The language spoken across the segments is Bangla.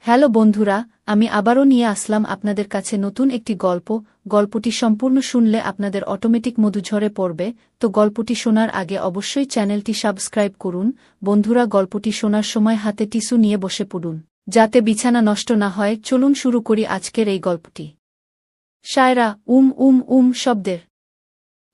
হ্যালো বন্ধুরা, আমি আবারও নিয়ে আসলাম আপনাদের কাছে নতুন একটি গল্প। গল্পটি সম্পূর্ণ শুনলে আপনাদের অটোমেটিক মধু ঝরে পড়বে। তো গল্পটি শোনার আগে অবশ্যই চ্যানেলটি সাবস্ক্রাইব করুন। বন্ধুরা, গল্পটি শোনার সময় হাতে টিস্যু নিয়ে বসে পড়ুন, যাতে বিছানা নষ্ট না হয়। চলুন শুরু করি আজকের এই গল্পটি। শায়রা শব্দের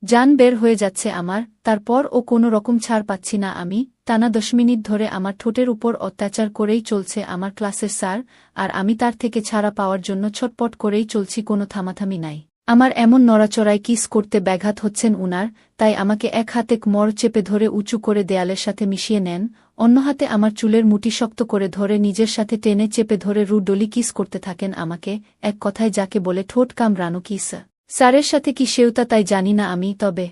জান বের হয়ে যাচ্ছে আমার। তারপর ও কোনো রকম ছাড় পাচ্ছি না আমি। টানা 10 মিনিট ধরে আমার ঠোঁটের উপর অত্যাচার করেই চলছে আমার ক্লাসের স্যার, আর আমি তার থেকে ছাড়া পাওয়ার জন্য ছটপট করেই চলছি, কোনো থামাথামি নাই। আমার এমন নড়াচড়ায় কিস করতে ব্যাঘাত হচ্ছেন উনার, তাই আমাকে এক হাতে মর চেপে ধরে উঁচু করে দেয়ালের সাথে মিশিয়ে নেন, অন্য হাতে আমার চুলের মুঠি শক্ত করে ধরে নিজের সাথে টেনে চেপে ধরে ডলি কিস করতে থাকেন আমাকে, এক কথায় যাকে বলে ঠোঁট কামড়ানো কিস। স্যারের সাথে কি সেওতা তাই জানি না আমি, তবে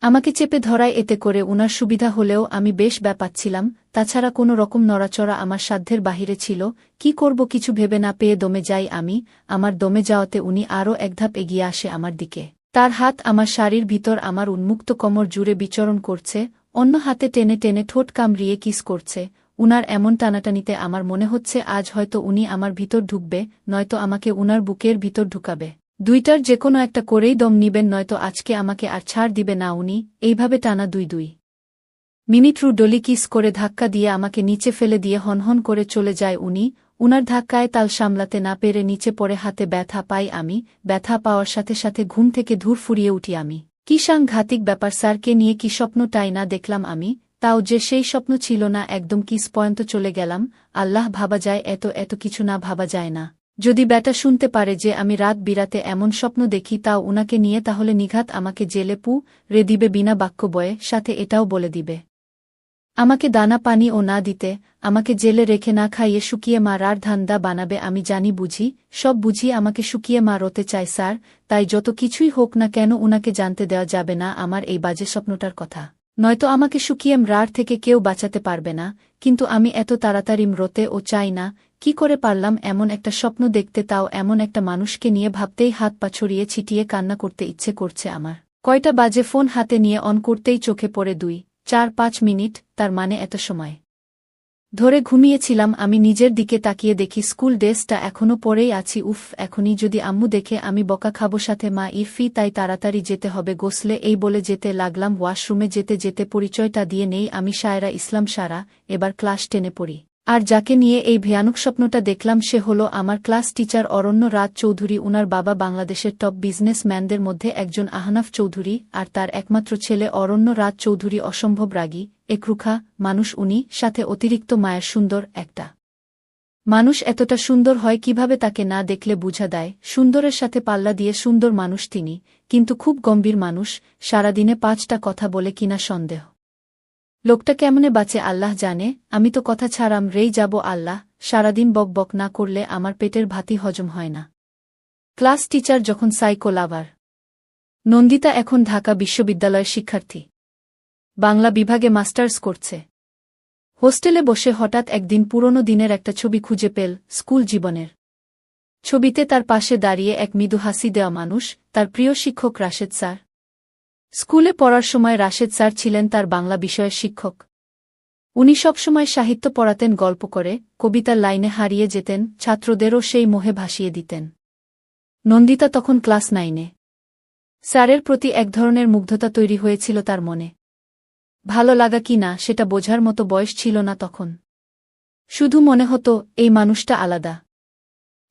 আমাকে চেপে ধরায় এতে করে উনার সুবিধা হলেও আমি বেশ ব্যাপাচ্ছিলাম। তাছাড়া কোনো রকম নড়াচড়া আমার সাধ্যের বাহিরে ছিল। কি করব কিছু ভেবে না পেয়ে দমে যাই আমি। আমার দমে যাওয়াতে উনি আরও একধাপ এগিয়ে আসে আমার দিকে। তার হাত আমার শাড়ির ভিতর আমার উন্মুক্ত কোমর জুড়ে বিচরণ করছে, অন্য হাতে টেনে টেনে ঠোঁট কামড়িয়ে কিস করছে। উনার এমন টানাটানিতে আমার মনে হচ্ছে আজ হয়তো উনি আমার ভিতর ঢুকবে, নয়তো আমাকে উনার বুকের ভিতর ঢুকাবে। দুইটার যেকোনো একটা করেই দম নিবেন, নয়তো আজকে আমাকে আর ছাড় দিবে না উনি। এইভাবে টানা দুই মিনিট ডলি কিস করে ধাক্কা দিয়ে আমাকে নিচে ফেলে দিয়ে হনহন করে চলে যায় উনি। উনার ধাক্কায় তাল সামলাতে না পেরে নিচে পড়ে হাতে ব্যথা পাই আমি। ব্যথা পাওয়ার সাথে সাথে ঘুম থেকে ধুর ফুরিয়ে উঠি আমি। কি সাংঘাতিক ব্যাপার, স্যারকে নিয়ে কি স্বপ্নটাই না দেখলাম আমি, তাও যে সেই স্বপ্ন ছিল না, একদম কিস পর্যন্ত চলে গেলাম। আল্লাহ, ভাবা যায় এত কিছু না, ভাবা যায় না। যদি ব্যাটা শুনতে পারে যে আমি রাত বিরাতে এমন স্বপ্ন দেখি, তাও উনাকে নিয়ে, তাহলে নিঘাত আমাকে জেলে রে দিবে বিনা বাক্য বয়ে, সাথে এটাও বলে দিবে আমাকে দানা পানি ও না দিতে, আমাকে জেলে রেখে না খাইয়ে শুকিয়ে মারার ধান্দা বানাবে। আমি জানি, বুঝি, সব বুঝি আমাকে শুকিয়ে মারতে চায় স্যার। তাই যত কিছুই হোক না কেন উনাকে জানতে দেওয়া যাবে না আমার এই বাজে স্বপ্নটার কথা, নয়তো আমাকে শুকিয়ে মরার থেকে কেউ বাঁচাতে পারবে না। কিন্তু আমি এত তাড়াতাড়ি মরতে ও চাই না। কি করে পারলাম এমন একটা স্বপ্ন দেখতে, তাও এমন একটা মানুষকে নিয়ে? ভাবতেই হাত পা ছড়িয়ে ছিটিয়ে কান্না করতে ইচ্ছে করছে আমার। কয়টা বাজে ফোন হাতে নিয়ে অন করতেই চোখে পড়ে 2-4-5 মিনিট, তার মানে এত সময় ধরে ঘুমিয়েছিলাম আমি। নিজের দিকে তাকিয়ে দেখি স্কুল ড্রেসটা এখনও পরেই আছি। উফ, এখনই যদি আম্মু দেখে আমি বকা খাবো, সাথে মা ইরফি, তাই তাড়াতাড়ি যেতে হবে গোসলে। এই বলে যেতে লাগলাম ওয়াশরুমে। যেতে যেতে পরিচয়টা দিয়ে নেই, আমি শায়রা ইসলাম সারা, এবার ক্লাস 10-এ পড়ি। আর যাকে নিয়ে এই ভয়ানক স্বপ্নটা দেখলাম সে হলো আমার ক্লাস টিচার অরণ্য রাজ চৌধুরী। উনার বাবা বাংলাদেশের টপ বিজনেসম্যানদের মধ্যে একজন আহনাফ চৌধুরী, আর তার একমাত্র ছেলে অরণ্য রাজ চৌধুরী অসম্ভব রাগী, একরুখা মানুষ উনি, সাথে অতিরিক্ত মায়ের সুন্দর একটা মানুষ। এতটা সুন্দর হয় কিভাবে তাকে না দেখলে বুঝা দেয়। সুন্দরের সাথে পাল্লা দিয়ে সুন্দর মানুষ তিনি, কিন্তু খুব গম্ভীর মানুষ। সারাদিনে 5টা কথা বলে কিনা সন্দেহ। লোকটা কেমনে বাঁচে আল্লাহ জানে। আমি তো কথা ছাড়াম রেই যাব আল্লাহ। সারাদিন বক বক না করলে আমার পেটের ভাতই হজম হয় না। ক্লাস টিচার যখন সাইকো লাভার। নন্দিতা এখন ঢাকা বিশ্ববিদ্যালয়ের শিক্ষার্থী, বাংলা বিভাগে মাস্টার্স করছে। হোস্টেলে বসে হঠাৎ একদিন পুরনো দিনের একটা ছবি খুঁজে পেল, স্কুল জীবনের। ছবিতে তার পাশে দাঁড়িয়ে এক মৃদু হাসি দেওয়া মানুষ, তার প্রিয় শিক্ষক রাশেদ স্যার। স্কুলে পড়ার সময় রাশেদ স্যার ছিলেন তার বাংলা বিষয়ের শিক্ষক। উনি সবসময় সাহিত্য পড়াতেন, গল্প করে, কবিতার লাইনে হারিয়ে যেতেন, ছাত্রদেরও সেই মোহে ভাসিয়ে দিতেন। নন্দিতা তখন ক্লাস 9-এ। স্যারের প্রতি এক ধরনের মুগ্ধতা তৈরি হয়েছিল তার মনে। ভালো লাগা কি না সেটা বোঝার মতো বয়স ছিল না তখন। শুধু মনে হতো এই মানুষটা আলাদা।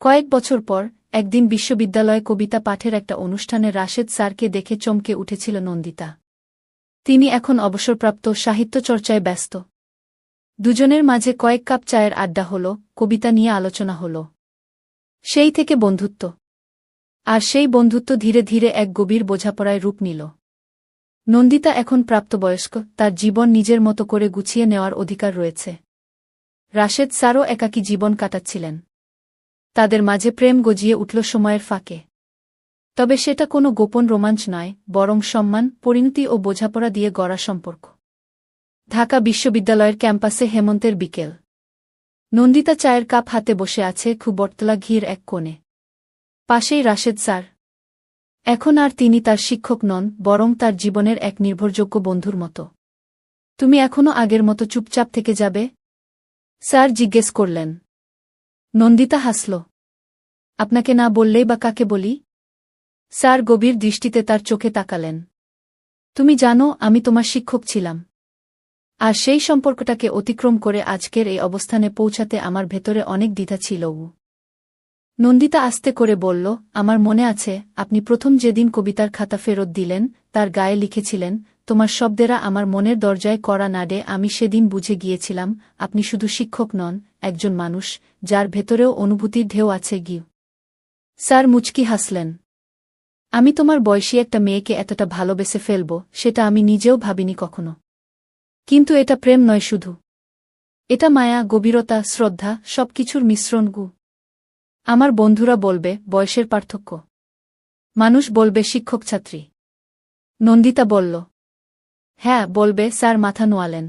কয়েক বছর পর একদিন বিশ্ববিদ্যালয়ে কবিতা পাঠের একটা অনুষ্ঠানে রাশেদ স্যারকে দেখে চমকে উঠেছিল নন্দিতা। তিনি এখন অবসরপ্রাপ্ত, সাহিত্য চর্চায় ব্যস্ত। দুজনের মাঝে কয়েক কাপ চায়ের আড্ডা হল, কবিতা নিয়ে আলোচনা হল। সেই থেকে বন্ধুত্ব। আর সেই বন্ধুত্ব ধীরে ধীরে এক গভীর বোঝাপড়ায় রূপ নিল। নন্দিতা এখন প্রাপ্তবয়স্ক, তার জীবন নিজের মতো করে গুছিয়ে নেওয়ার অধিকার রয়েছে। রাশেদ স্যারও একাকী জীবন কাটাচ্ছিলেন। তাদের মাঝে প্রেম গজিয়ে উঠল সময়ের ফাঁকে। তবে সেটা কোনো গোপন রোমাঞ্চ নয়, বরং সম্মান, পরিণতি ও বোঝাপড়া দিয়ে গড়া সম্পর্ক। ঢাকা বিশ্ববিদ্যালয়ের ক্যাম্পাসে হেমন্তের বিকেল। নন্দিতা চায়ের কাপ হাতে বসে আছে বটতলা ঘির এক কোণে। পাশেই রাশেদ স্যার। এখন আর তিনি তার শিক্ষক নন, বরং তার জীবনের এক নির্ভরযোগ্য বন্ধুর মতো। তুমি এখনও আগের মতো চুপচাপ থেকে যাবে? স্যার জিজ্ঞেস করলেন। নন্দিতা হাসল। আপনাকে না বললেই বা কাকে বলি? স্যার গভীর দৃষ্টিতে তার চোখে তাকালেন। তুমি জানো আমি তোমার শিক্ষক ছিলাম। আর সেই সম্পর্কটাকে অতিক্রম করে আজকের এই অবস্থানে পৌঁছাতে আমার ভেতরে অনেক দ্বিধা ছিল। নন্দিতা আস্তে করে বলল, আমার মনে আছে আপনি প্রথম যেদিন কবিতার খাতা ফেরত দিলেন তার গায়ে লিখেছিলেন, তোমার শব্দেরা আমার মনের দরজায় কড়া নাড়ে। আমি সেদিন বুঝে গিয়েছিলাম আপনি শুধু শিক্ষক নন, একজন মানুষ যার ভেতরেও অনুভূতির ঢেউ আছে। স্যার মুচকি হাসলেন। আমি তোমার বয়সী একটা মেয়েকে এতটা ভালোবেসে ফেলব সেটা আমি নিজেও ভাবিনি কখনো। কিন্তু এটা প্রেম নয় শুধু, এটা মায়া, গভীরতা, শ্রদ্ধা, সবকিছুর মিশ্রণ। আমার বন্ধুরা বলবে বয়সের পার্থক্য, মানুষ বলবে শিক্ষক ছাত্রী। নন্দিতা বলল, হ্যাঁ বলবে। স্যার মাথা নোয়ালেন।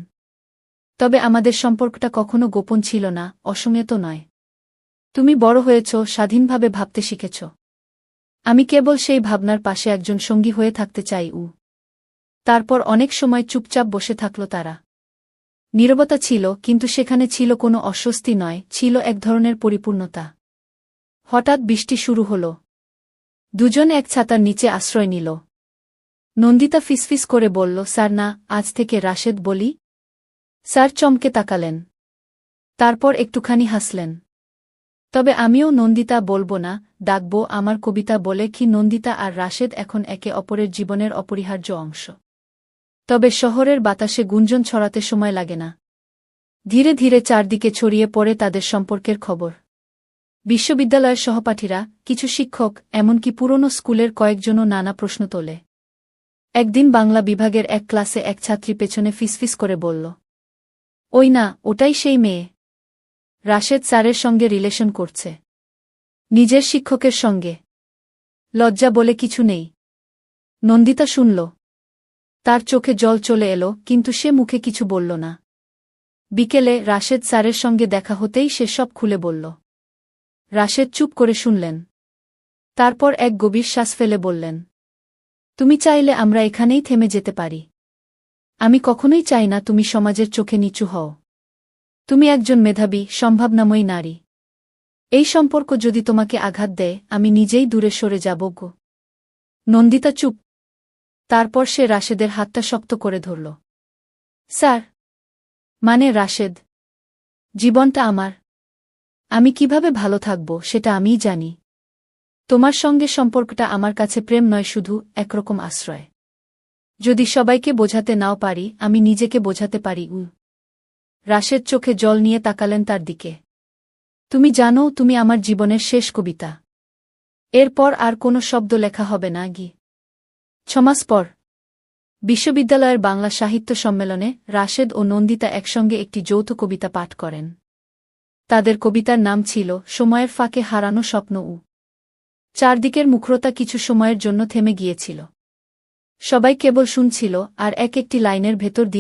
তবে আমাদের সম্পর্কটা কখনো গোপন ছিল না, অসংযত নয়। তুমি বড় হয়েছ, স্বাধীনভাবে ভাবতে শিখেছ। আমি কেবল সেই ভাবনার পাশে একজন সঙ্গী হয়ে থাকতে চাই। তারপর অনেক সময় চুপচাপ বসে থাকল তারা। নীরবতা ছিল, কিন্তু সেখানে ছিল কোনো অস্বস্তি নয়, ছিল এক ধরনের পরিপূর্ণতা। হঠাৎ বৃষ্টি শুরু হল। দুজন এক ছাতার নিচে আশ্রয় নিল। নন্দিতা ফিসফিস করে বলল, স্যার না, আজ থেকে রাশেদ বলি। স্যার চমকে তাকালেন। তারপর একটুখানি হাসলেন। তবে আমিও নন্দিতা বলবো না, ডাকব আমার কবিতা বলে। কি নন্দিতা আর রাশেদ এখন একে অপরের জীবনের অপরিহার্য অংশ। তবে শহরের বাতাসে গুঞ্জন ছড়াতে সময় লাগে না। ধীরে ধীরে চারদিকে ছড়িয়ে পড়ে তাদের সম্পর্কের খবর। বিশ্ববিদ্যালয়ের সহপাঠীরা, কিছু শিক্ষক, এমনকি পুরনো স্কুলের কয়েকজনও নানা প্রশ্ন তোলে। একদিন বাংলা বিভাগের এক ক্লাসে এক ছাত্রী পেছনে ফিসফিস করে বলল, ওই না, ওটাই সেই মেয়ে। রাশেদ স্যারের সঙ্গে রিলেশন করছে। নিজের শিক্ষকের সঙ্গে। লজ্জা বলে কিছু নেই। নন্দিতা শুনল। তার চোখে জল চলে এলো, কিন্তু সে মুখে কিছু বলল না। বিকেলে রাশেদ স্যারের সঙ্গে দেখা হতেই সে সব খুলে বলল। রাশেদ চুপ করে শুনলেন। তারপর এক গভীর শ্বাস ফেলে বললেন, তুমি চাইলে আমরা এখানেই থেমে যেতে পারি। আমি কখনোই চাই না তুমি সমাজের চোখে নিচু হও। তুমি একজন মেধাবী, সম্ভাবনাময়ী নারী। এই সম্পর্ক যদি তোমাকে আঘাত দেয়, আমি নিজেই দূরে সরে যাব। নন্দিতা চুপ। তারপর সে রাশেদের হাতটা শক্ত করে ধরল। স্যার, মানে রাশেদ, জীবনটা আমার। আমি কিভাবে ভালো থাকব সেটা আমিই জানি। তোমার সঙ্গে সম্পর্কটা আমার কাছে প্রেম নয়, শুধু একরকম আশ্রয়। যদি সবাইকে বোঝাতে নাও পারি, আমি নিজেকে বোঝাতে পারি। রাশেদ চোখে জল নিয়ে তাকালেন তার দিকে। তুমি জানো তুমি আমার জীবনের শেষ কবিতা। এরপর আর কোনো শব্দ লেখা হবে না। 6 মাস পর বিশ্ববিদ্যালয়ের বাংলা সাহিত্য সম্মেলনে রাশেদ ও নন্দিতা একসঙ্গে একটি যৌথ কবিতা পাঠ করেন। তাদের কবিতার নাম ছিল সময়ের ফাঁকে হারানো স্বপ্ন। চারদিকের মুখরতা কিছু সময়ের জন্য থেমে গিয়েছিল। সবাই কেবল শুনছিল আর এক একটি লাইনের ভেতর দিয়ে